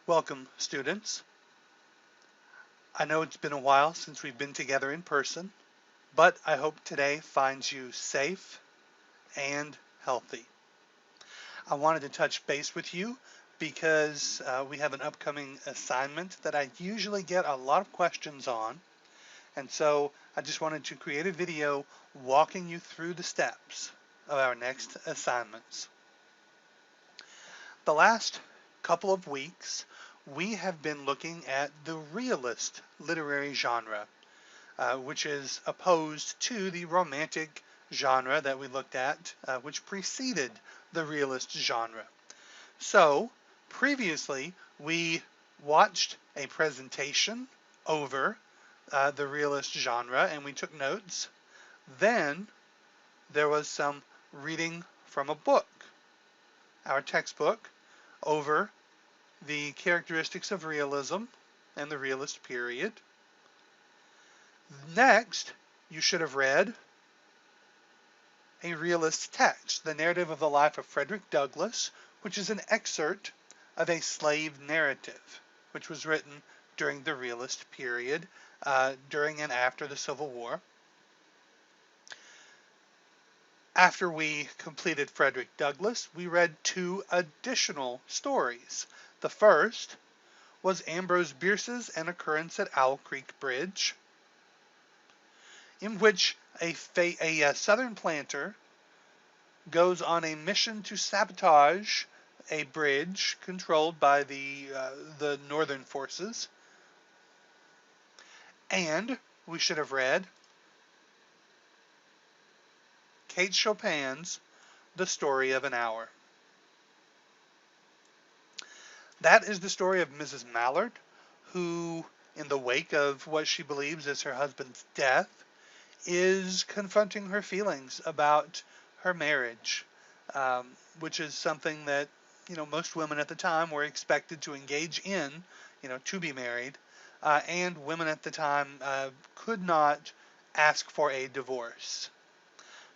Welcome, students. I know it's been a while since we've been together in person, but I hope today finds you safe and healthy. I wanted to touch base with you because we have an upcoming assignment that I usually get a lot of questions on, and so I just wanted to create a video walking you through the steps of our next assignments. The last couple of weeks, we have been looking at the realist literary genre, which is opposed to the romantic genre that we looked at, which preceded the realist genre. So, previously, we watched a presentation over the realist genre and we took notes. Then there was some reading from a book, our textbook, over the characteristics of realism and the realist period. Next, you should have read a realist text, the narrative of the life of Frederick Douglass, which is an excerpt of a slave narrative, which was written during the realist period, during and after the Civil War. After we completed Frederick Douglass, we read two additional stories. The first was Ambrose Bierce's An Occurrence at Owl Creek Bridge, in which a Southern planter goes on a mission to sabotage a bridge controlled by the Northern forces. And we should have read Kate Chopin's The Story of an Hour. That is the story of Mrs. Mallard, who, in the wake of what she believes is her husband's death, is confronting her feelings about her marriage, which is something that most women at the time were expected to engage in, to be married, and women at the time could not ask for a divorce.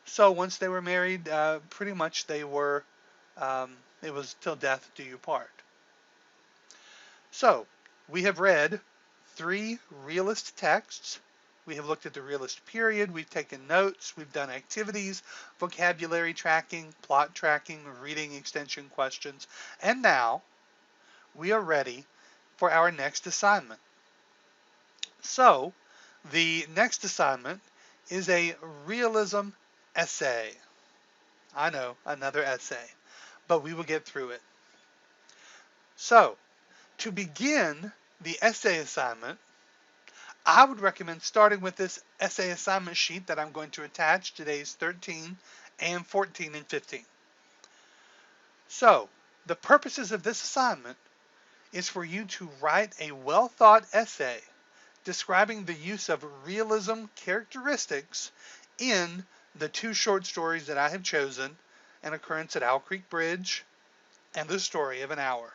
So once they were married, pretty much they were, it was till death do you part. So we have read 3 realist texts. We have looked at the realist period, we've taken notes, we've done activities, vocabulary tracking, plot tracking, reading extension questions, and now we are ready for our next assignment. So, the next assignment is a realism essay. I know, another essay, but we will get through it. So, to begin the essay assignment, I would recommend starting with this essay assignment sheet that I'm going to attach to days 13 and 14 and 15. So, the purposes of this assignment is for you to write a well-thought essay describing the use of realism characteristics in the 2 short stories that I have chosen, An Occurrence at Owl Creek Bridge and The Story of an Hour.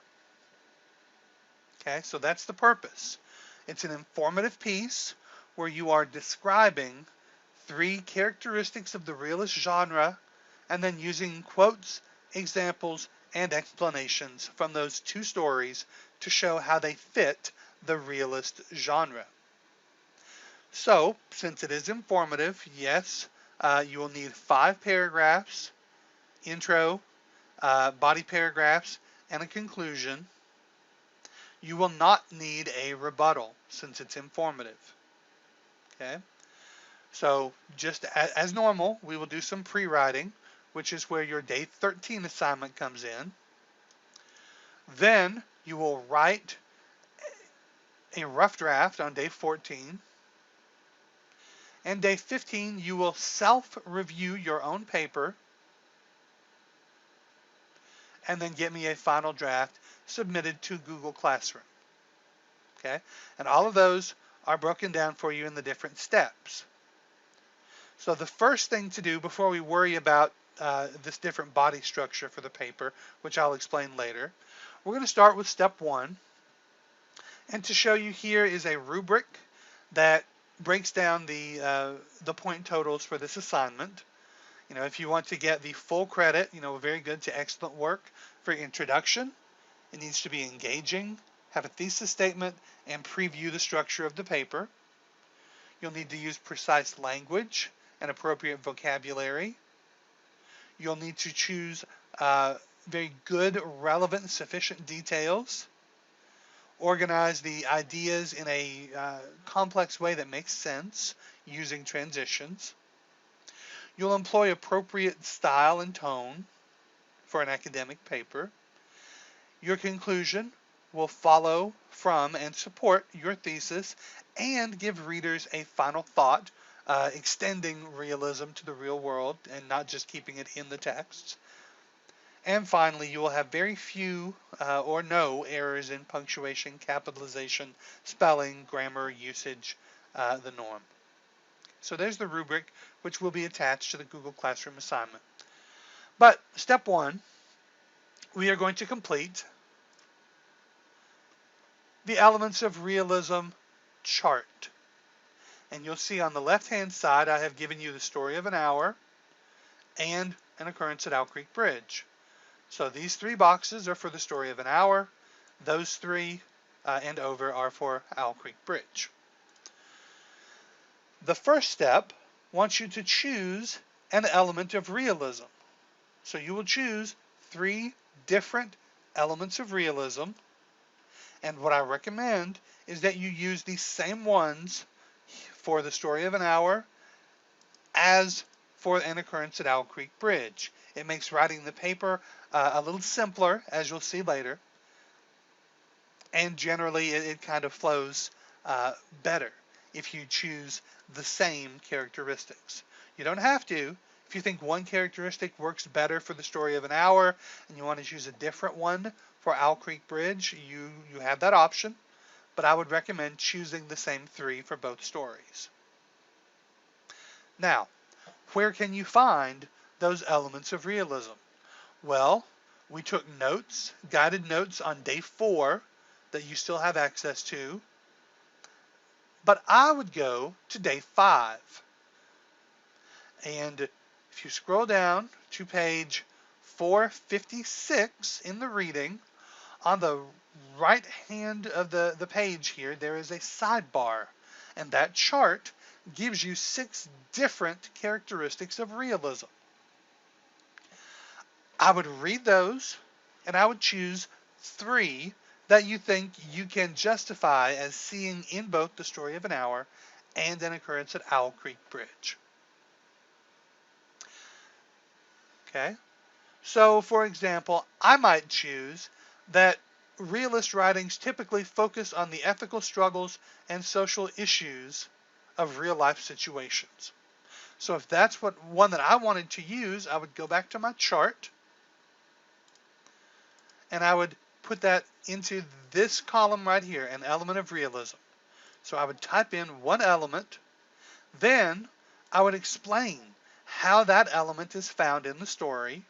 Okay, so that's the purpose. It's an informative piece where you are describing 3 characteristics of the realist genre and then using quotes, examples, and explanations from those 2 stories to show how they fit the realist genre. So, since it is informative, yes, you will need 5 paragraphs, intro, body paragraphs, and a conclusion. You will not need a rebuttal since it's informative. Okay? So just as normal, we will do some pre-writing, which is where your day 13 assignment comes in. Then you will write a rough draft on day 14. And day 15, you will self-review your own paper and then get me a final draft submitted to Google Classroom. Okay? And all of those are broken down for you in the different steps. So the first thing to do before we worry about this different body structure for the paper, which I'll explain later, we're going to start with step 1. And to show you here is a rubric that breaks down the point totals for this assignment. If you want to get the full credit, very good to excellent work for introduction. It needs to be engaging, have a thesis statement, and preview the structure of the paper. You'll need to use precise language and appropriate vocabulary. You'll need to choose very good, relevant, sufficient details. Organize the ideas in a complex way that makes sense using transitions. You'll employ appropriate style and tone for an academic paper. Your conclusion will follow from and support your thesis and give readers a final thought, extending realism to the real world and not just keeping it in the text. And finally, you will have very few or no errors in punctuation, capitalization, spelling, grammar, usage, the norm. So there's the rubric, which will be attached to the Google Classroom assignment. But step one, we are going to complete the elements of realism chart. And you'll see on the left-hand side, I have given you the story of an hour and an occurrence at Owl Creek Bridge. So these three boxes are for the story of an hour. Those three and over are for Owl Creek Bridge. The first step wants you to choose an element of realism. So you will choose 3 different elements of realism. And what I recommend is that you use the same ones for the story of an hour as for an occurrence at Owl Creek Bridge. It makes writing the paper a little simpler, as you'll see later. And generally, it kind of flows better if you choose the same characteristics. You don't have to. If you think one characteristic works better for the story of an hour and you want to choose a different one for Owl Creek Bridge, you have that option. But I would recommend choosing the same 3 for both stories. Now, where can you find those elements of realism? Well, we took notes, guided notes on day 4 that you still have access to. But I would go to day 5. And if you scroll down to page 456 in the reading, on the right hand of the page here, there is a sidebar. And that chart gives you 6 different characteristics of realism. I would read those, and I would choose 3 that you think you can justify as seeing in both the story of an hour and an occurrence at Owl Creek Bridge. Okay? So, for example, I might choose that realist writings typically focus on the ethical struggles and social issues of real-life situations. So if that's one that I wanted to use, I would go back to my chart, and I would put that into this column right here, an element of realism. So I would type in one element, then I would explain how that element is found in the story,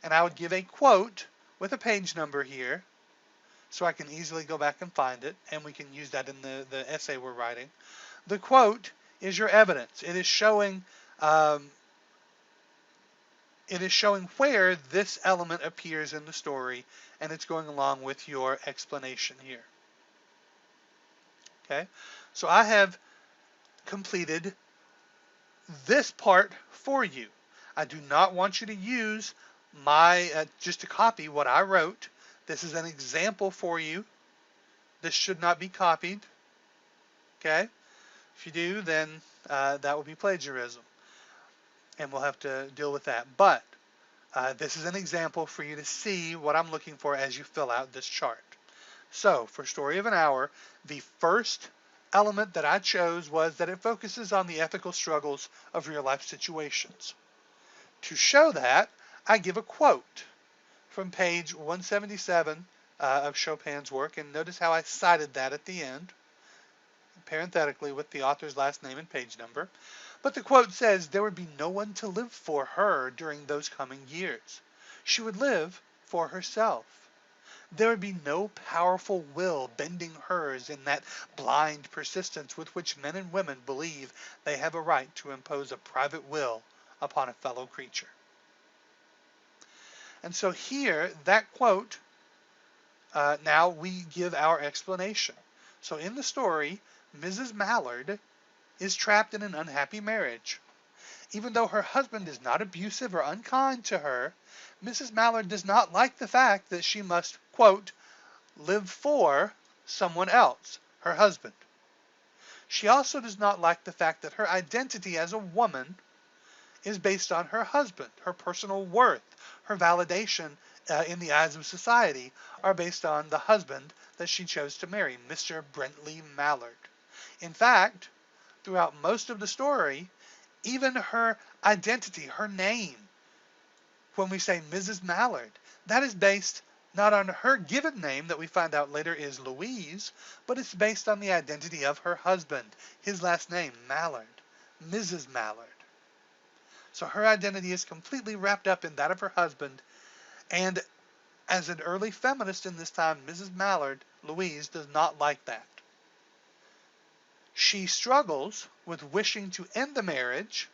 and I would give a quote with a page number here, so I can easily go back and find it, and we can use that in the essay we're writing. The quote is your evidence. It is showing where this element appears in the story, and it's going along with your explanation here. Okay, so I have completed this part for you. I do not want you to use just to copy what I wrote. This is an example for you. This should not be copied. Okay, if you do, then that will be plagiarism, and we'll have to deal with that. But this is an example for you to see what I'm looking for as you fill out this chart. So for story of an hour, the first element that I chose was that it focuses on the ethical struggles of real-life situations. To show that, I give a quote from page 177 of Chopin's work, and notice how I cited that at the end, parenthetically with the author's last name and page number. But the quote says, "There would be no one to live for her during those coming years. She would live for herself. There would be no powerful will bending hers in that blind persistence with which men and women believe they have a right to impose a private will upon a fellow creature." And so here, that quote Now we give our explanation. So in the story, Mrs. Mallard is trapped in an unhappy marriage. Even though her husband is not abusive or unkind to her, Mrs. Mallard does not like the fact that she must, quote, live for someone else, her husband. She also does not like the fact that her identity as a woman is based on her husband. Her personal worth, her validation in the eyes of society are based on the husband that she chose to marry, Mr. Brentley Mallard. In fact, throughout most of the story, even her identity, her name, when we say Mrs. Mallard, that is based not on her given name that we find out later is Louise, but it's based on the identity of her husband, his last name, Mallard, Mrs. Mallard. So her identity is completely wrapped up in that of her husband, and as an early feminist in this time, Mrs. Mallard, Louise, does not like that. She struggles with wishing to end the marriage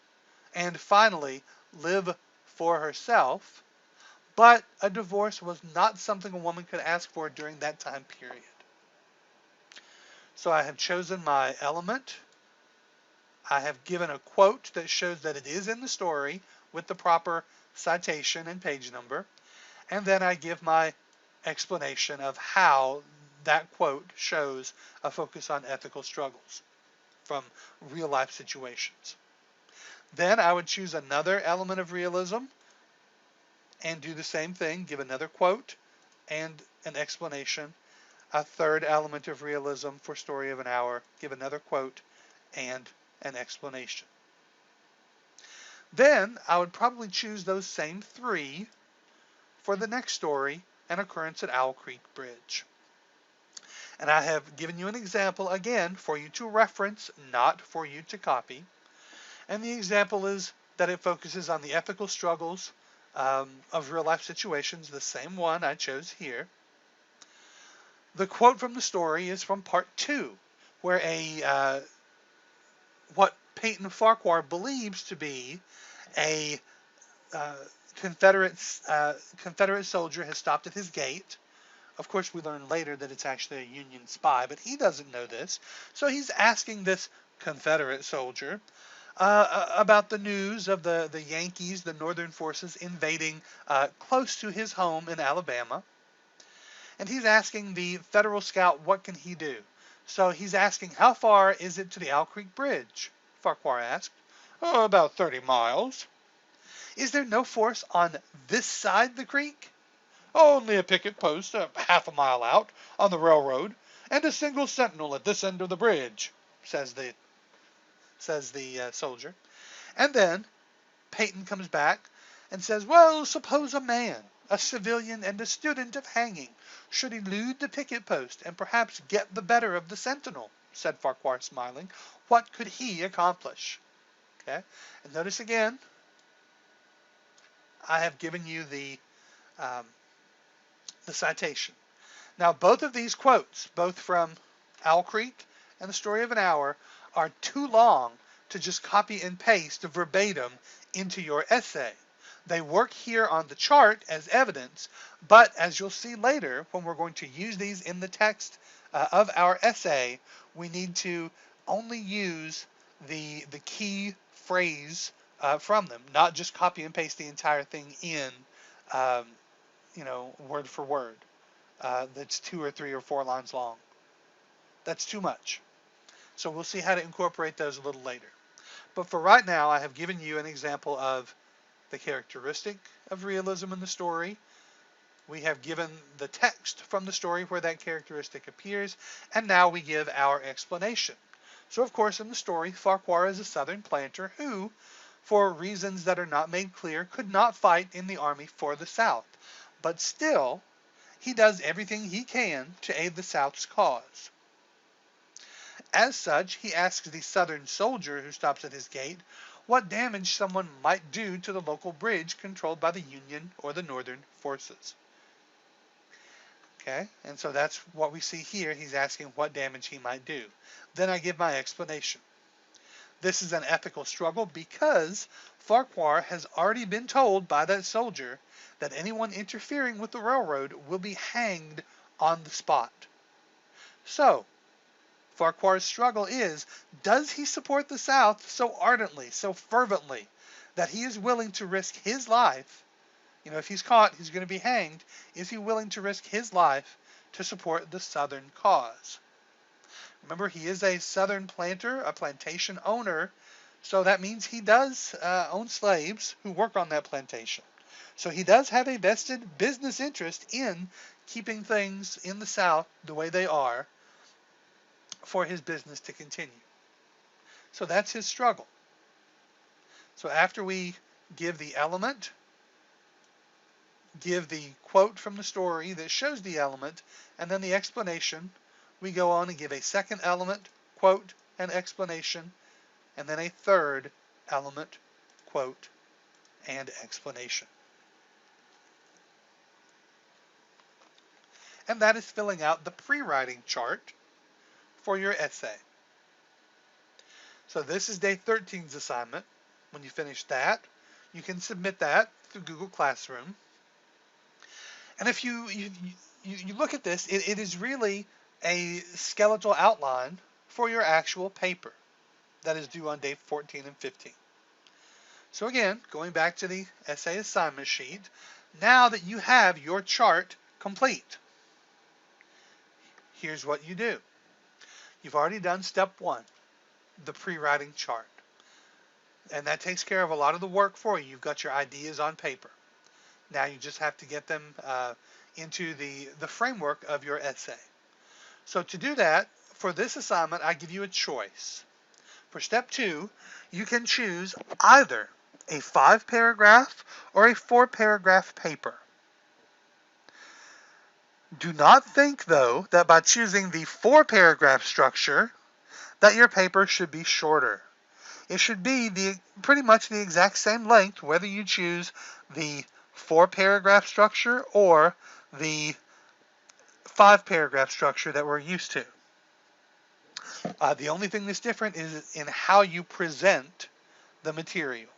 and finally live for herself, but a divorce was not something a woman could ask for during that time period. So I have chosen my element. I have given a quote that shows that it is in the story with the proper citation and page number, and then I give my explanation of how that quote shows a focus on ethical struggles from real life situations. Then I would choose another element of realism and do the same thing, give another quote and an explanation. A third element of realism for Story of an Hour, give another quote and an explanation. Then I would probably choose those same three for the next story, An Occurrence at Owl Creek Bridge. And I have given you an example, again, for you to reference, not for you to copy. And the example is that it focuses on the ethical struggles of real-life situations, the same one I chose here. The quote from the story is from part 2, where what Peyton Farquhar believes to be a Confederate soldier has stopped at his gate. Of course, we learn later that it's actually a Union spy, but he doesn't know this. So he's asking this Confederate soldier about the news of the Yankees, the Northern forces, invading close to his home in Alabama. And he's asking the Federal scout, what can he do? So he's asking, how far is it to the Owl Creek Bridge? Farquhar asked. Oh, about 30 miles. Is there no force on this side the creek? Only a picket post half a mile out on the railroad, and a single sentinel at this end of the bridge, says the soldier. And then Peyton comes back and says, well, suppose a man, a civilian and a student of hanging, should elude the picket post and perhaps get the better of the sentinel, said Farquhar, smiling. What could he accomplish? Okay, and notice again, I have given you the citation. Now, both of these quotes, both from Owl Creek and The Story of an Hour, are too long to just copy and paste verbatim into your essay. They work here on the chart as evidence, but as you'll see later, when we're going to use these in the text of our essay, we need to only use the key phrase from them, not just copy and paste the entire thing in, word for word. That's 2 or 3 or 4 lines long. That's too much. So we'll see how to incorporate those a little later. But for right now, I have given you an example of the characteristic of realism in the story. We have given the text from the story where that characteristic appears, and now we give our explanation. So of course in the story, Farquhar is a Southern planter who, for reasons that are not made clear, could not fight in the army for the South. But still, he does everything he can to aid the South's cause. As such, he asks the Southern soldier who stops at his gate what damage someone might do to the local bridge controlled by the Union or the Northern forces. Okay, and so that's what we see here. He's asking what damage he might do. Then I give my explanation. This is an ethical struggle because Farquhar has already been told by that soldier that anyone interfering with the railroad will be hanged on the spot. So, Farquhar's struggle is, does he support the South so ardently, so fervently, that he is willing to risk his life? If he's caught, he's going to be hanged. Is he willing to risk his life to support the Southern cause? Remember, he is a Southern planter, a plantation owner, so that means he does own slaves who work on that plantation. So he does have a vested business interest in keeping things in the South the way they are for his business to continue. So that's his struggle. So after we give the element, give the quote from the story that shows the element, and then the explanation, we go on and give a second element, quote, and explanation, and then a third element, quote, and explanation. And that is filling out the pre-writing chart for your essay. So this is day 13's assignment. When you finish that, you can submit that through Google Classroom. And if you look at this, it is really a skeletal outline for your actual paper that is due on day 14 and 15. So again, going back to the essay assignment sheet, now that you have your chart complete, here's what you do. You've already done step 1, the pre-writing chart. And that takes care of a lot of the work for you. You've got your ideas on paper. Now you just have to get them into the framework of your essay. So to do that, for this assignment, I give you a choice. For step 2, you can choose either a 5-paragraph or a 4-paragraph paper. Do not think, though, that by choosing the 4-paragraph structure, that your paper should be shorter. It should be pretty much the exact same length, whether you choose the 4-paragraph structure or the 5-paragraph structure that we're used to. The only thing that's different is in how you present the material.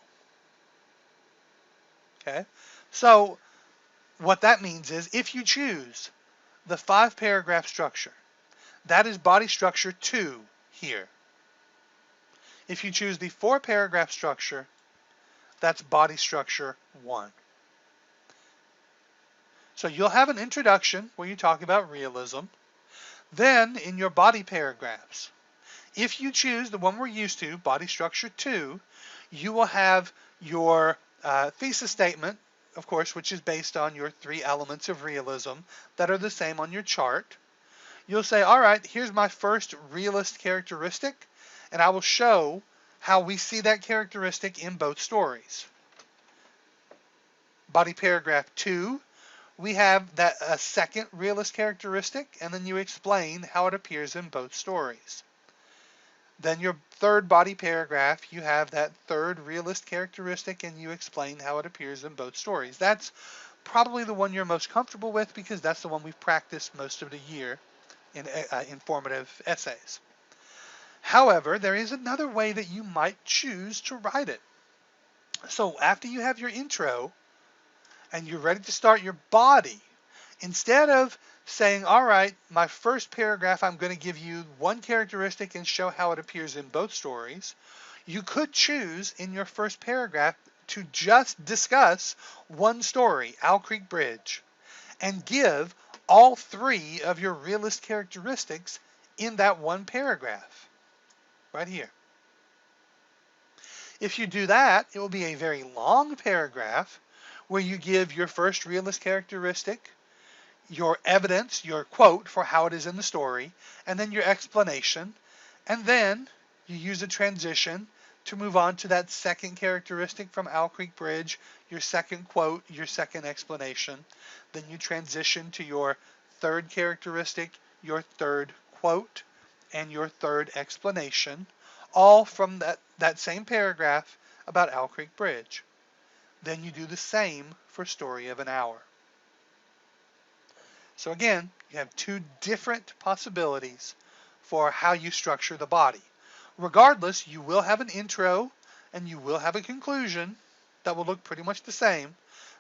Okay? So what that means is if you choose the 5-paragraph structure, that is body structure 2 here. If you choose the 4-paragraph structure, that's body structure 1. So you'll have an introduction where you talk about realism. Then in your body paragraphs, if you choose the one we're used to, body structure 2, you will have your thesis statement, of course, which is based on your 3 elements of realism that are the same on your chart. You'll say, all right, here's my first realist characteristic, and I will show how we see that characteristic in both stories. Body paragraph 2, we have that a second realist characteristic, and then you explain how it appears in both stories. Then your third body paragraph, you have that third realist characteristic, and you explain how it appears in both stories. That's probably the one you're most comfortable with because that's the one we've practiced most of the year in informative essays. However, there is another way that you might choose to write it. So after you have your intro and you're ready to start your body, instead of saying, all right, my first paragraph, I'm going to give you one characteristic and show how it appears in both stories, you could choose in your first paragraph to just discuss one story, Owl Creek Bridge, and give all 3 of your realist characteristics in that one paragraph, right here. If you do that, it will be a very long paragraph where you give your first realist characteristic, your evidence, your quote for how it is in the story, and then your explanation, and then you use a transition to move on to that second characteristic from Owl Creek Bridge, your second quote, your second explanation. Then you transition to your third characteristic, your third quote, and your third explanation, all from that same paragraph about Owl Creek Bridge. Then you do the same for Story of an Hour. So again, you have 2 different possibilities for how you structure the body. Regardless, you will have an intro and you will have a conclusion that will look pretty much the same,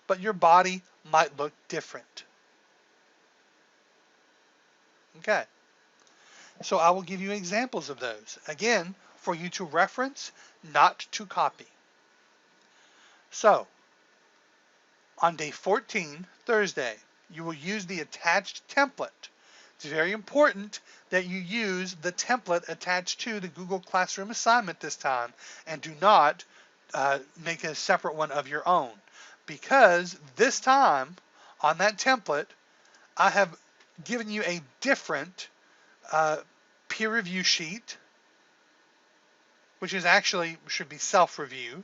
but your body might look different. Okay, so I will give you examples of those. Again, for you to reference, not to copy. So, on day 14, Thursday, you will use the attached template. It's very important that you use the template attached to the Google Classroom assignment this time and do not make a separate one of your own, because this time on that template I have given you a different uh, peer review sheet, which is actually should be self-review,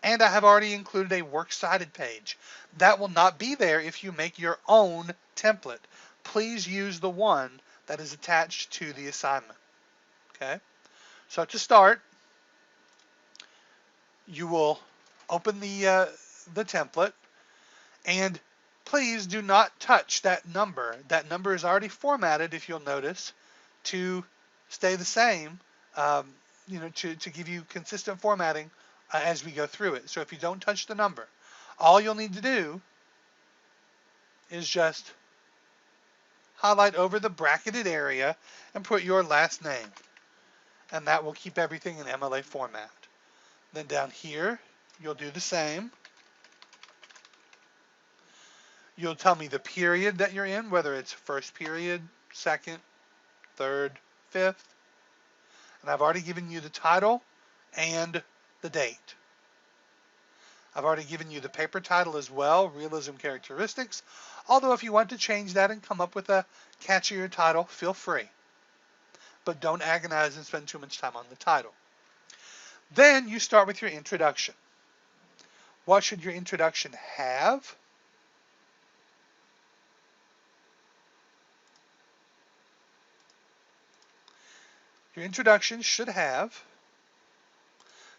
and I have already included a works cited page. That will not be there if you make your own template. Please use the one that is attached to the assignment. Okay? So to start, you will open the template, and please do not touch that number. That number is already formatted, if you'll notice, to stay the same, um, to give you consistent formatting as we go through it. So if you don't touch the number, all you'll need to do is just highlight over the bracketed area and put your last name. And that will keep everything in MLA format. Then down here, you'll do the same. You'll tell me the period that you're in, whether it's first period, second, third, fifth. And I've already given you the title and the date. I've already given you the paper title as well, Realism Characteristics. Although if you want to change that and come up with a catchier title, feel free. But don't agonize and spend too much time on the title. Then you start with your introduction. What should your introduction have? Your introduction should have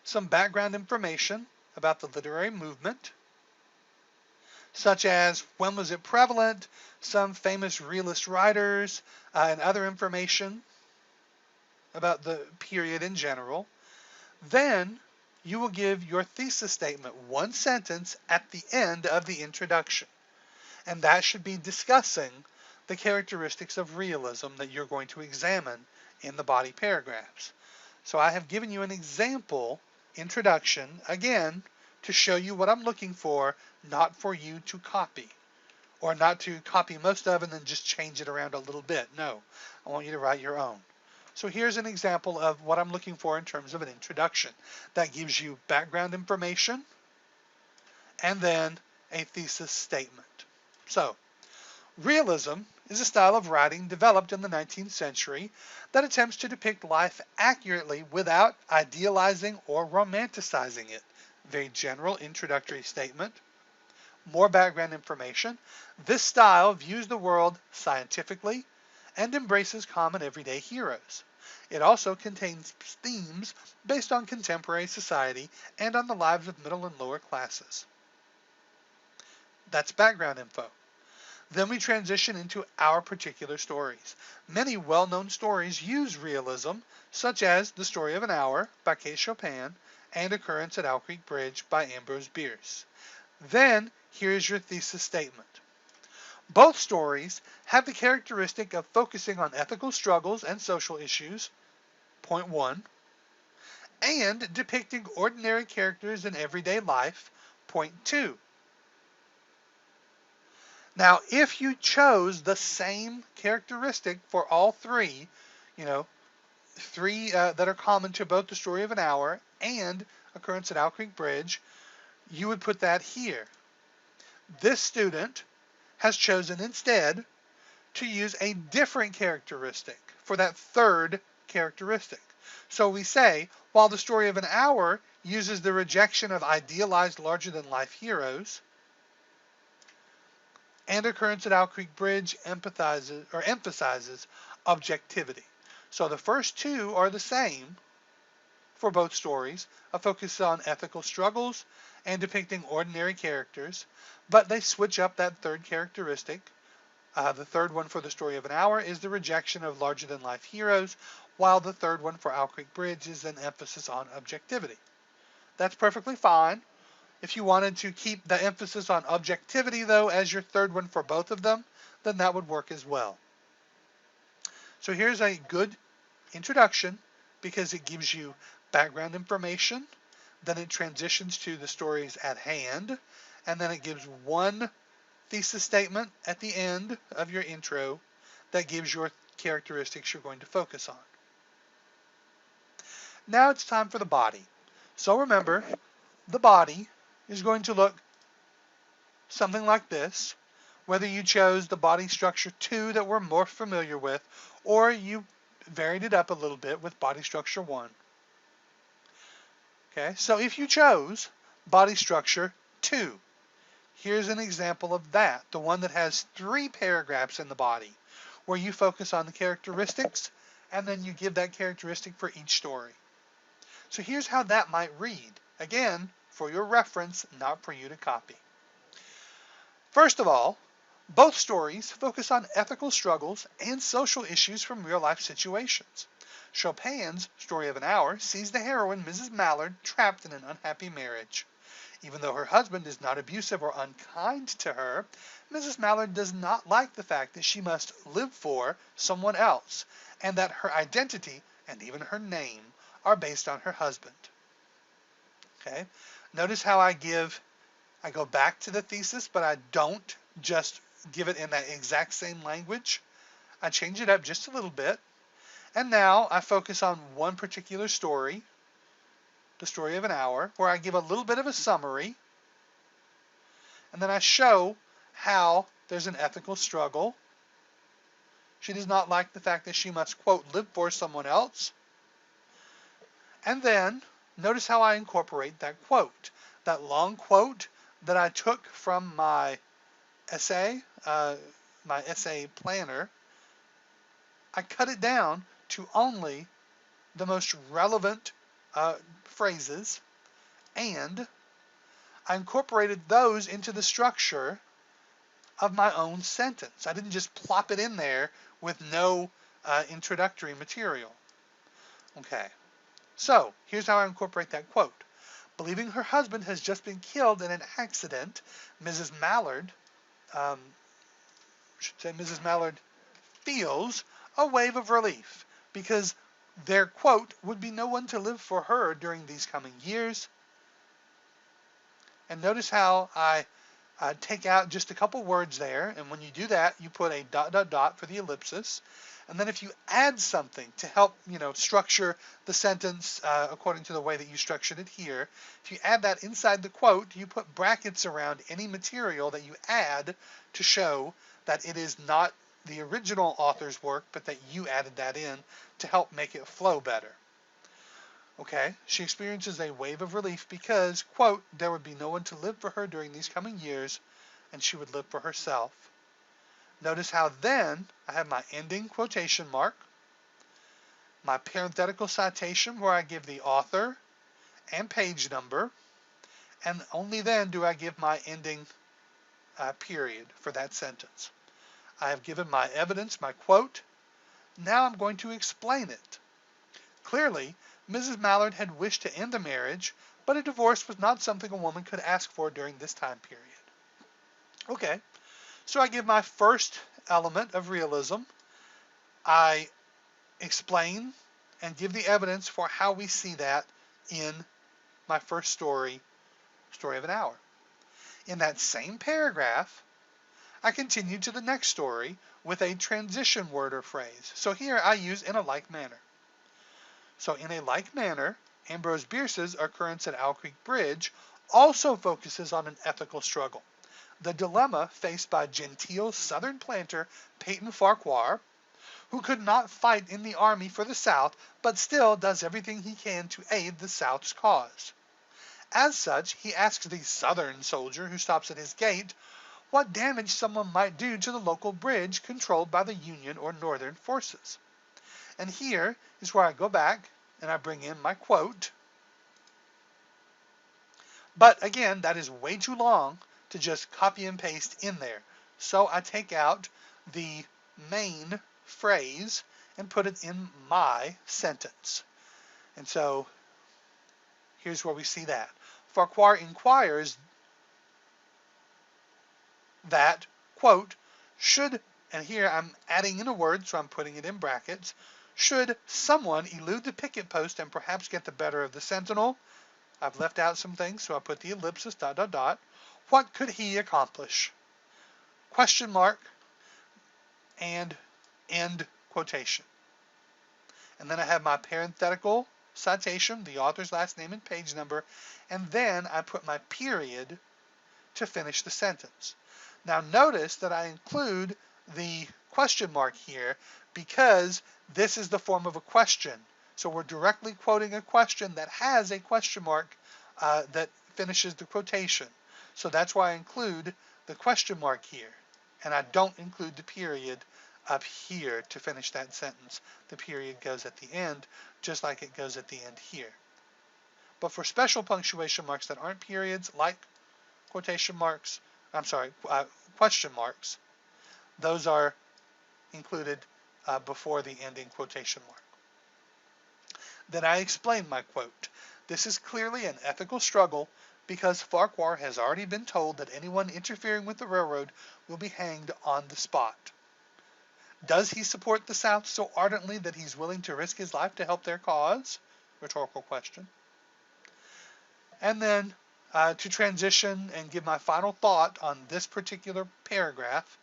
some background information about the literary movement, such as when was it prevalent, some famous realist writers, and other information about the period in general. Then you will give your thesis statement, one sentence at the end of the introduction. And that should be discussing the characteristics of realism that you're going to examine in the body paragraphs. So I have given you an example introduction, again, to show you what I'm looking for, not for you to copy, or not to copy most of and then just change it around a little bit. No, I want you to write your own. So here's an example of what I'm looking for in terms of an introduction. That gives you background information and then a thesis statement. So, realism is a style of writing developed in the 19th century that attempts to depict life accurately without idealizing or romanticizing it. Very general introductory statement. More background information. This style views the world scientifically and embraces common everyday heroes. It also contains themes based on contemporary society and on the lives of middle and lower classes. That's background info. Then we transition into our particular stories. Many well-known stories use realism, such as The Story of an Hour by Kay Chopin and Occurrence at Owl Creek Bridge by Ambrose Bierce. Then here's your thesis statement. Both stories have the characteristic of focusing on ethical struggles and social issues, point 1, and depicting ordinary characters in everyday life, point 2. Now, if you chose the same characteristic for all three, three that are common to both The Story of an Hour and Occurrence at Owl Creek Bridge, you would put that here. This student has chosen instead to use a different characteristic for that third characteristic. So we say, while The Story of an Hour uses the rejection of idealized larger-than-life heroes, and Occurrence at Owl Creek Bridge emphasizes objectivity. So the first two are the same for both stories, a focus on ethical struggles and depicting ordinary characters, but they switch up that third characteristic. The third one for The Story of an Hour is the rejection of larger-than-life heroes, while the third one for Owl Creek Bridge is an emphasis on objectivity. That's perfectly fine. If you wanted to keep the emphasis on objectivity, though, as your third one for both of them, then that would work as well. So here's a good introduction because it gives you background information, then it transitions to the stories at hand, and then it gives one thesis statement at the end of your intro that gives your characteristics you're going to focus on. Now it's time for the body. So remember, the body is going to look something like this, whether you chose the body structure 2 that we're more familiar with, or you varied it up a little bit with body structure 1. Okay, so if you chose body structure 2, here's an example of that, the one that has 3 paragraphs in the body, where you focus on the characteristics, and then you give that characteristic for each story. So here's how that might read. Again, for your reference, not for you to copy. First of all, both stories focus on ethical struggles and social issues from real-life situations. Chopin's Story of an Hour sees the heroine, Mrs. Mallard, trapped in an unhappy marriage. Even though her husband is not abusive or unkind to her, Mrs. Mallard does not like the fact that she must live for someone else, and that her identity and even her name are based on her husband. Okay? Notice how I go back to the thesis, but I don't just give it in that exact same language. I change it up just a little bit. And now I focus on one particular story, the Story of an Hour, where I give a little bit of a summary. And then I show how there's an ethical struggle. She does not like the fact that she must, quote, live for someone else. And then notice how I incorporate that quote, that long quote that I took from my essay planner. I cut it down to only the most relevant phrases, and I incorporated those into the structure of my own sentence. I didn't just plop it in there with no introductory material. Okay, so here's how I incorporate that quote. Believing her husband has just been killed in an accident, Mrs. Mallard feels a wave of relief because there, quote, would be no one to live for her during these coming years. And notice how I take out just a couple words there, and when you do that, you put a ... for the ellipsis. And then if you add something to help, structure the sentence according to the way that you structured it here, if you add that inside the quote, you put brackets around any material that you add to show that it is not the original author's work, but that you added that in to help make it flow better. Okay, she experiences a wave of relief because, quote, there would be no one to live for her during these coming years, and she would live for herself. Notice how then I have my ending quotation mark, my parenthetical citation where I give the author and page number, and only then do I give my ending period for that sentence. I have given my evidence, my quote. Now I'm going to explain it. Clearly, Mrs. Mallard had wished to end the marriage, but a divorce was not something a woman could ask for during this time period. Okay, so I give my first element of realism. I explain and give the evidence for how we see that in my first story, Story of an Hour. In that same paragraph, I continue to the next story with a transition word or phrase. So here I use in a like manner. So in a like manner, Ambrose Bierce's Occurrence at Owl Creek Bridge also focuses on an ethical struggle. The dilemma faced by genteel Southern planter Peyton Farquhar, who could not fight in the army for the South, but still does everything he can to aid the South's cause. As such, he asks the Southern soldier who stops at his gate what damage someone might do to the local bridge controlled by the Union or Northern forces. And here is where I go back and I bring in my quote. But again, that is way too long to just copy and paste in there. So I take out the main phrase and put it in my sentence. And so here's where we see that. Farquhar inquires that, quote, should And here I'm adding in a word, so I'm putting it in brackets. Should someone elude the picket post and perhaps get the better of the sentinel? I've left out some things, so I put the ellipsis, ... What could he accomplish? Question mark and end quotation. And then I have my parenthetical citation, the author's last name and page number, and then I put my period to finish the sentence. Now notice that I include the question mark here because this is the form of a question. So we're directly quoting a question that has a question mark that finishes the quotation. So that's why I include the question mark here. And I don't include the period up here to finish that sentence. The period goes at the end, just like it goes at the end here. But for special punctuation marks that aren't periods, like quotation marks, question marks, those are included before the ending quotation mark. Then I explain my quote. This is clearly an ethical struggle because Farquhar has already been told that anyone interfering with the railroad will be hanged on the spot. Does he support the South so ardently that he's willing to risk his life to help their cause? Rhetorical question. And then to transition and give my final thought on this particular paragraph,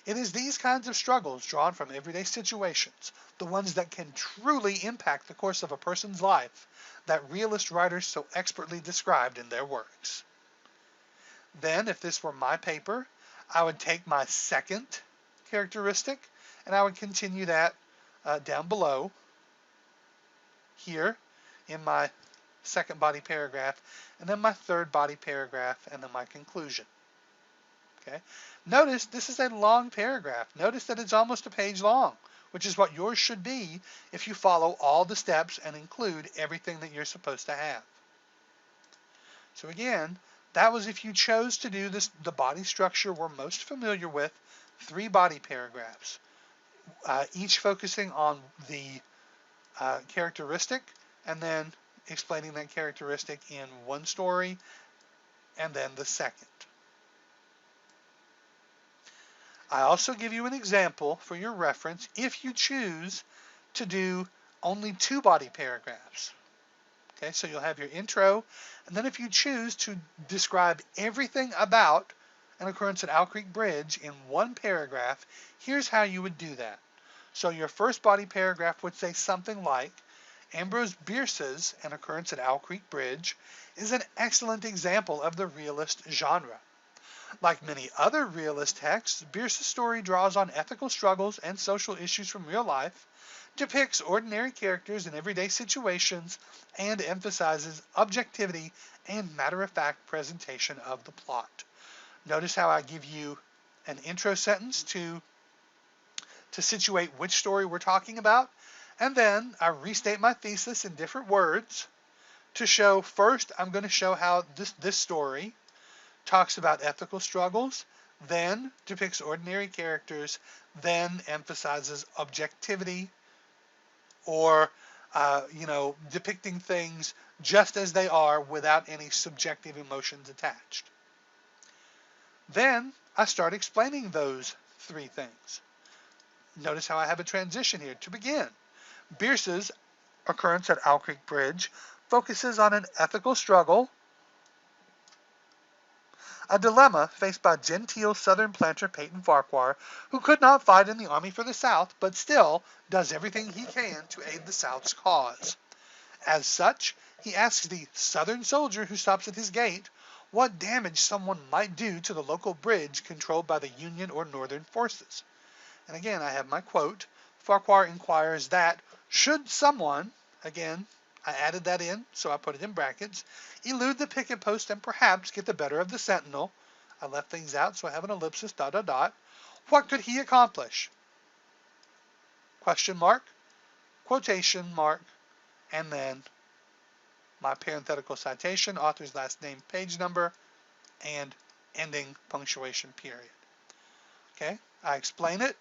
it is these kinds of struggles drawn from everyday situations, the ones that can truly impact the course of a person's life, that realist writers so expertly described in their works. Then, if this were my paper, I would take my second characteristic and I would continue that down below here in my second body paragraph, and then my third body paragraph, and then my conclusion. Okay. Notice this is a long paragraph. Notice that it's almost a page long, which is what yours should be if you follow all the steps and include everything that you're supposed to have. So again, that was if you chose to do this, the body structure we're most familiar with, 3 body paragraphs, each focusing on the characteristic and then explaining that characteristic in one story and then the second. I also give you an example for your reference if you choose to do only 2 body paragraphs. Okay, so you'll have your intro, and then if you choose to describe everything about an occurrence at Owl Creek Bridge in 1 paragraph, here's how you would do that. So your first body paragraph would say something like, Ambrose Bierce's An Occurrence at Owl Creek Bridge is an excellent example of the realist genre. Like many other realist texts, Bierce's story draws on ethical struggles and social issues from real life, depicts ordinary characters in everyday situations, and emphasizes objectivity and matter-of-fact presentation of the plot. Notice how I give you an intro sentence to situate which story we're talking about, and then I restate my thesis in different words to show, first I'm going to show how this story talks about ethical struggles, then depicts ordinary characters, then emphasizes objectivity, or depicting things just as they are without any subjective emotions attached. Then I start explaining those 3 things. Notice how I have a transition here to begin. Bierce's Occurrence at Owl Creek Bridge focuses on an ethical struggle, a dilemma faced by genteel Southern planter Peyton Farquhar, who could not fight in the Army for the South, but still does everything he can to aid the South's cause. As such, he asks the Southern soldier who stops at his gate what damage someone might do to the local bridge controlled by the Union or Northern forces. And again, I have my quote. Farquhar inquires that, should someone, again, I added that in, so I put it in brackets, elude the picket post and perhaps get the better of the sentinel. I left things out, so I have an ellipsis, ... What could he accomplish? Question mark, quotation mark, and then my parenthetical citation, author's last name, page number, and ending punctuation period. Okay, I explain it.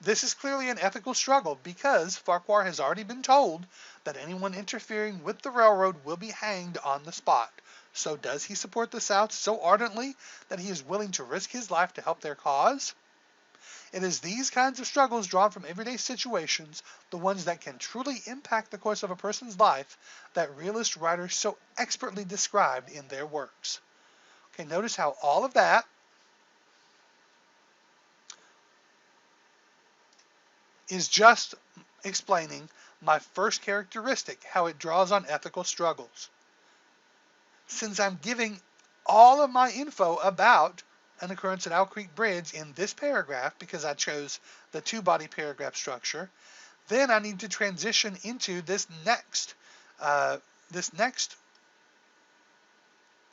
This is clearly an ethical struggle because Farquhar has already been told that anyone interfering with the railroad will be hanged on the spot. So does he support the South so ardently that he is willing to risk his life to help their cause? It is these kinds of struggles drawn from everyday situations, the ones that can truly impact the course of a person's life, that realist writers so expertly described in their works. Okay, notice how all of that is just explaining my first characteristic, how it draws on ethical struggles. Since I'm giving all of my info about an occurrence at Owl Creek Bridge in this paragraph, because I chose the two-body paragraph structure, then I need to transition into this next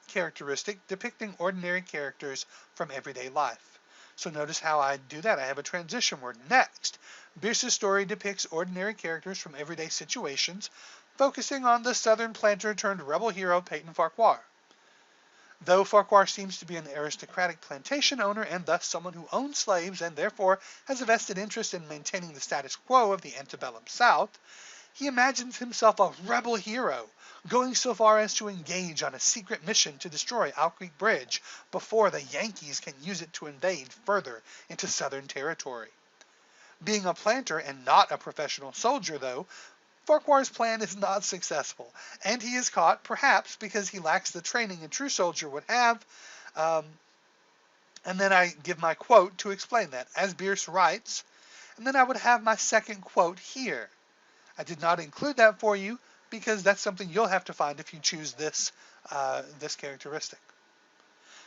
characteristic depicting ordinary characters from everyday life. So notice how I do that. I have a transition word. Next, Bierce's story depicts ordinary characters from everyday situations, focusing on the southern planter turned rebel hero Peyton Farquhar. Though Farquhar seems to be an aristocratic plantation owner and thus someone who owns slaves and therefore has a vested interest in maintaining the status quo of the antebellum South, he imagines himself a rebel hero, going so far as to engage on a secret mission to destroy Owl Creek Bridge before the Yankees can use it to invade further into Southern territory. Being a planter and not a professional soldier, though, Farquhar's plan is not successful, and he is caught, perhaps because he lacks the training a true soldier would have. And then I give my quote to explain that, as Bierce writes, and then I would have my second quote here. I did not include that for you because that's something you'll have to find if you choose this characteristic.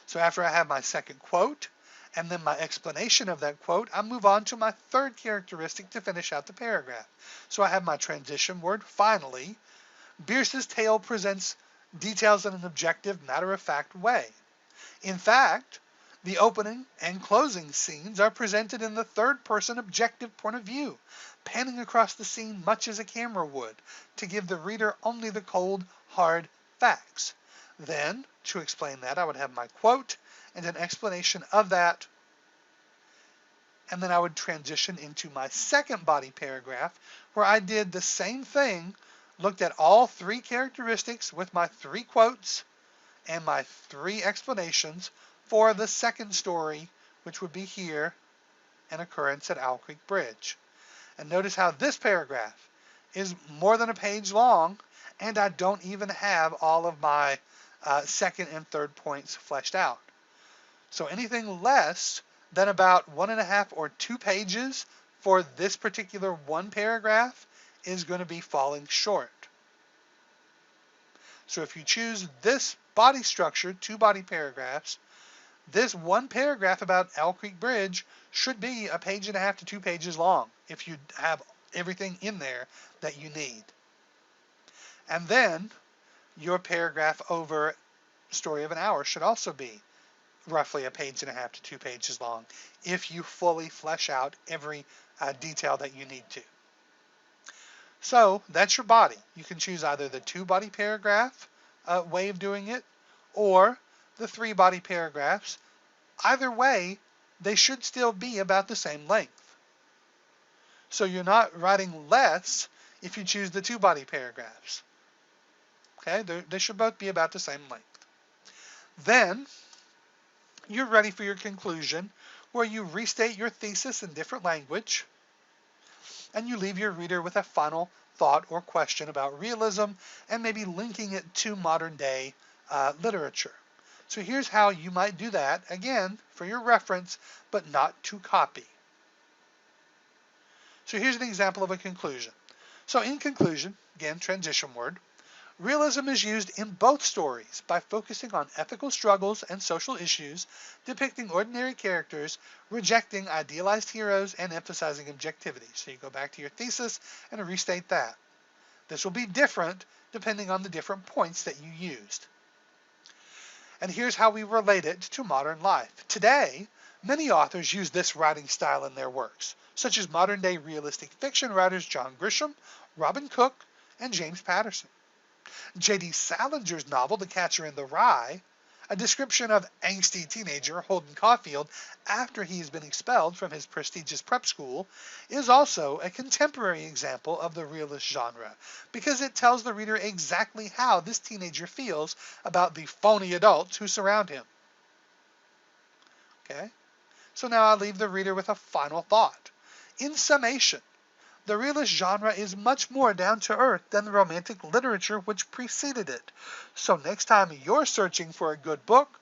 So after I have my second quote, and then my explanation of that quote, I move on to my third characteristic to finish out the paragraph. So I have my transition word, finally. Bierce's tale presents details in an objective, matter-of-fact way. In fact, the opening and closing scenes are presented in the third-person objective point of view, panning across the scene much as a camera would, to give the reader only the cold, hard facts. Then, to explain that, I would have my quote and an explanation of that, and then I would transition into my second body paragraph where I did the same thing, looked at all three characteristics with my three quotes and my three explanations for the second story, which would be here, an occurrence at Owl Creek Bridge. And notice how this paragraph is more than a page long, and I don't even have all of my second and third points fleshed out. So anything less than about 1.5 or 2 pages for this particular one paragraph is going to be falling short. So if you choose this body structure, 2 body paragraphs, this one paragraph about Owl Creek Bridge should be 1.5 pages to 2 pages long if you have everything in there that you need. And then your paragraph over Story of an Hour should also be roughly 1.5 pages to 2 pages long if you fully flesh out every detail that you need to. So that's your body. You can choose either the 2 body paragraph way of doing it or the 3 body paragraphs. Either way, they should still be about the same length. So you're not writing less if you choose the 2 body paragraphs. Okay, they should both be about the same length. Then you're ready for your conclusion, where you restate your thesis in different language, and you leave your reader with a final thought or question about realism, and maybe linking it to modern day literature. So here's how you might do that, again, for your reference, but not to copy. So here's an example of a conclusion. So in conclusion, again, transition word, realism is used in both stories by focusing on ethical struggles and social issues, depicting ordinary characters, rejecting idealized heroes, and emphasizing objectivity. So you go back to your thesis and restate that. This will be different depending on the different points that you used. And here's how we relate it to modern life. Today, many authors use this writing style in their works, such as modern-day realistic fiction writers John Grisham, Robin Cook, and James Patterson. J.D. Salinger's novel, The Catcher in the Rye, a description of angsty teenager Holden Caulfield after he has been expelled from his prestigious prep school, is also a contemporary example of the realist genre, because it tells the reader exactly how this teenager feels about the phony adults who surround him. Okay? So now I leave the reader with a final thought. In summation, the realist genre is much more down to earth than the romantic literature which preceded it. So next time you're searching for a good book,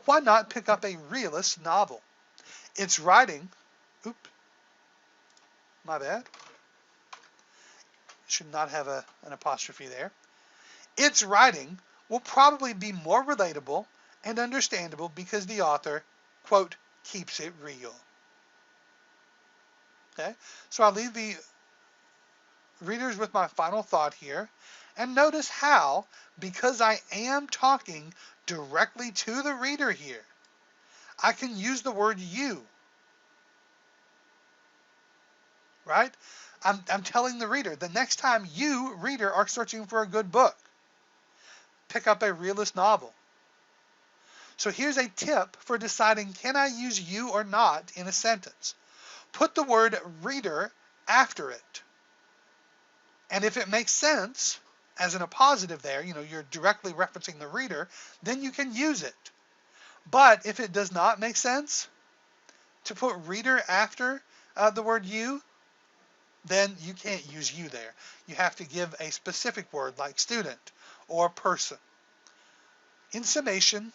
why not pick up a realist novel? Its writing, my bad, should not have an apostrophe there. Its writing will probably be more relatable and understandable because the author, quote, keeps it real. Okay, so I'll leave the readers with my final thought here, and notice how, because I am talking directly to the reader here, I can use the word you, right? I'm telling the reader, the next time you, reader, are searching for a good book, pick up a realist novel. So here's a tip for deciding, can I use you or not in a sentence? Put the word reader after it. And if it makes sense, as in a positive there, you're directly referencing the reader, then you can use it. But if it does not make sense to put reader after the word you, then you can't use you there. You have to give a specific word like student or person. In summation,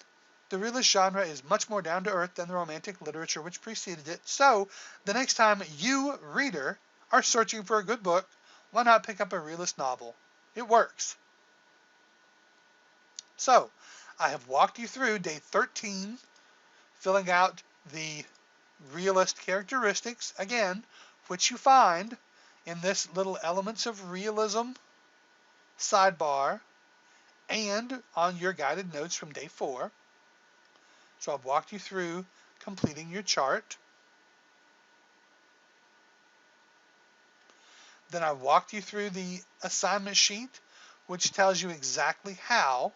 the realist genre is much more down to earth than the romantic literature which preceded it. So the next time you, reader, are searching for a good book, why not pick up a realist novel? It works. So I have walked you through day 13, filling out the realist characteristics, again, which you find in this little Elements of Realism sidebar and on your guided notes from day 4. So I've walked you through completing your chart. Then I walked you through the assignment sheet, which tells you exactly how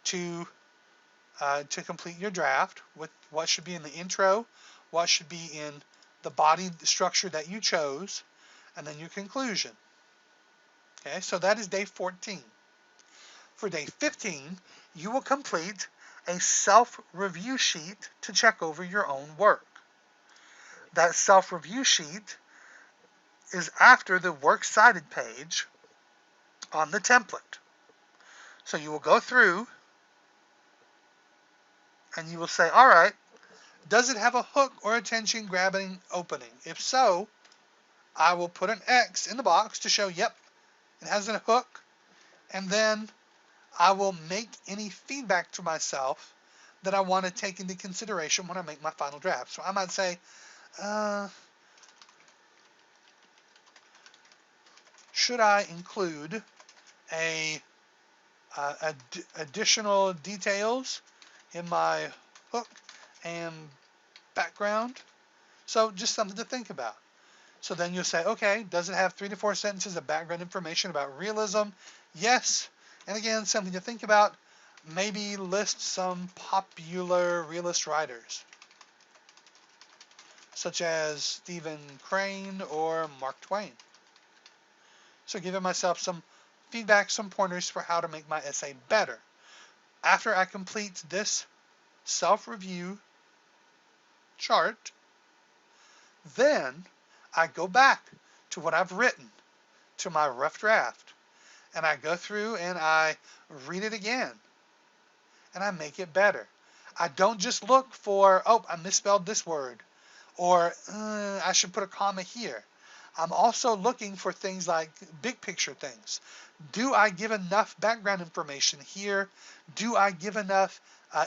to complete your draft, with what should be in the intro, what should be in the body structure that you chose, and then your conclusion. Okay, so that is day 14. For day 15, you will complete a self-review sheet to check over your own work. That self-review sheet is after the Works Cited page on the template. So you will go through and you will say, all right, does it have a hook or attention grabbing opening? If so, I will put an X in the box to show, yep, it has a hook, and then I will make any feedback to myself that I want to take into consideration when I make my final draft. So I might say, should I include additional details in my hook and background? So just something to think about. So then you'll say, okay, does it have 3 to 4 sentences of background information about realism? Yes. And again, something to think about. Maybe list some popular realist writers, such as Stephen Crane or Mark Twain. So giving myself some feedback, some pointers for how to make my essay better. After I complete this self-review chart, then I go back to what I've written, to my rough draft, and I go through and I read it again, and I make it better. I don't just look for, oh, I misspelled this word, or I should put a comma here. I'm also looking for things like big picture things. Do I give enough background information here? Do I give enough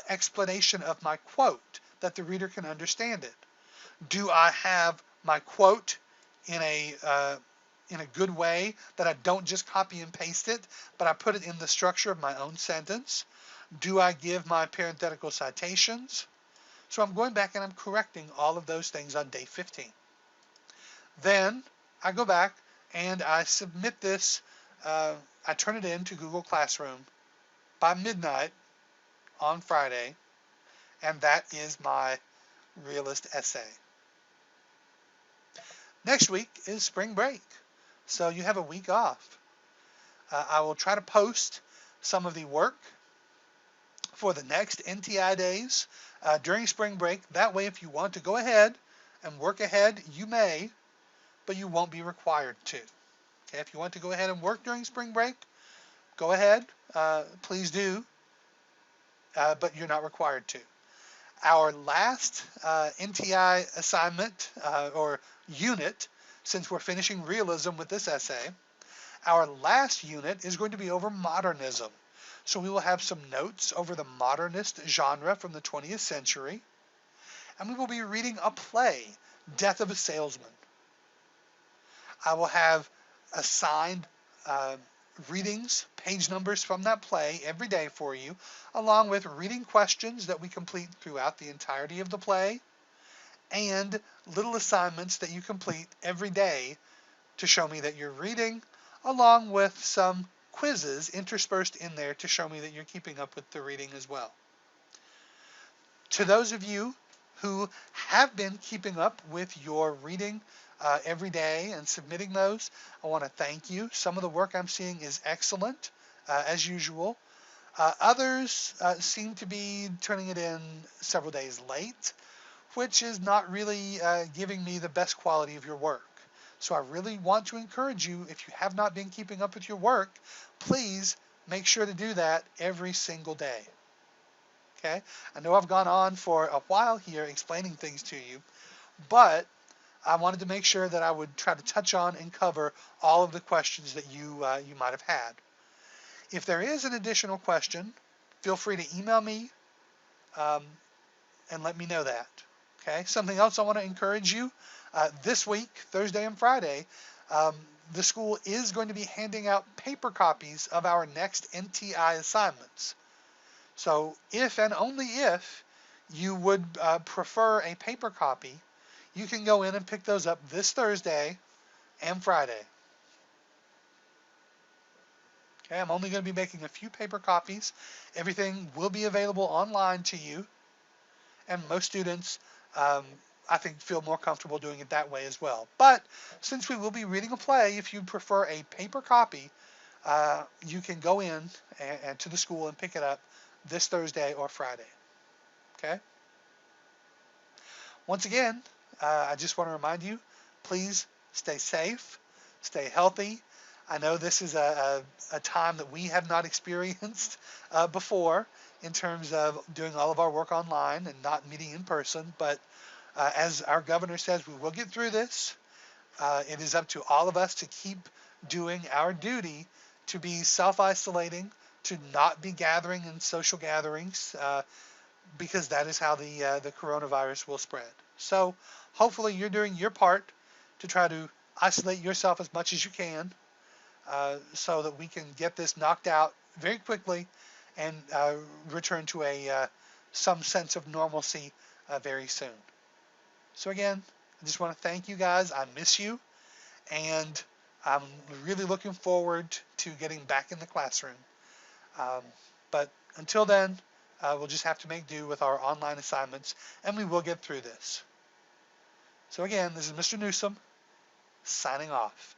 explanation of my quote that the reader can understand it? Do I have my quote in a good way that I don't just copy and paste it, but I put it in the structure of my own sentence? Do I give my parenthetical citations? So I'm going back and I'm correcting all of those things on day 15. Then I go back and I submit this, I turn it in to Google Classroom by midnight on Friday, and that is my realist essay. Next week is spring break, so you have a week off. I will try to post some of the work for the next NTI days during spring break. That way, if you want to go ahead and work ahead, you may, but you won't be required to. Okay, if you want to go ahead and work during spring break, go ahead, please do, but you're not required to. Our last NTI assignment or unit, since we're finishing realism with this essay, our last unit is going to be over modernism. So we will have some notes over the modernist genre from the 20th century, and we will be reading a play, Death of a Salesman. I will have assigned readings, page numbers from that play every day for you, along with reading questions that we complete throughout the entirety of the play, and little assignments that you complete every day to show me that you're reading, along with some quizzes interspersed in there to show me that you're keeping up with the reading as well. To those of you who have been keeping up with your reading every day and submitting those, I want to thank you. Some of the work I'm seeing is excellent, as usual. Others seem to be turning it in several days late, which is not really giving me the best quality of your work. So I really want to encourage you, if you have not been keeping up with your work, please make sure to do that every single day. Okay? I know I've gone on for a while here explaining things to you, but I wanted to make sure that I would try to touch on and cover all of the questions that you might have had. If there is an additional question, feel free to email me and let me know that. Okay. Something else I want to encourage you this week, Thursday and Friday, the school is going to be handing out paper copies of our next NTI assignments. So if and only if you would prefer a paper copy, you can go in and pick those up this Thursday and Friday. Okay, I'm only going to be making a few paper copies. Everything will be available online to you, and most students, I think, feel more comfortable doing it that way as well. But since we will be reading a play, if you prefer a paper copy, you can go in and to the school and pick it up this Thursday or Friday. Okay? Once again, I just want to remind you, please stay safe, stay healthy. I know this is a time that we have not experienced before in terms of doing all of our work online and not meeting in person, but as our governor says, we will get through this. It is up to all of us to keep doing our duty to be self-isolating, to not be gathering in social gatherings, because that is how the coronavirus will spread. So hopefully you're doing your part to try to isolate yourself as much as you can, so that we can get this knocked out very quickly and return to some sense of normalcy very soon. So again, I just want to thank you guys. I miss you, and I'm really looking forward to getting back in the classroom. But until then, we'll just have to make do with our online assignments, and we will get through this. So again, this is Mr. Newsom signing off.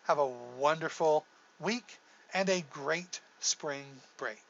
Have a wonderful week and a great spring break.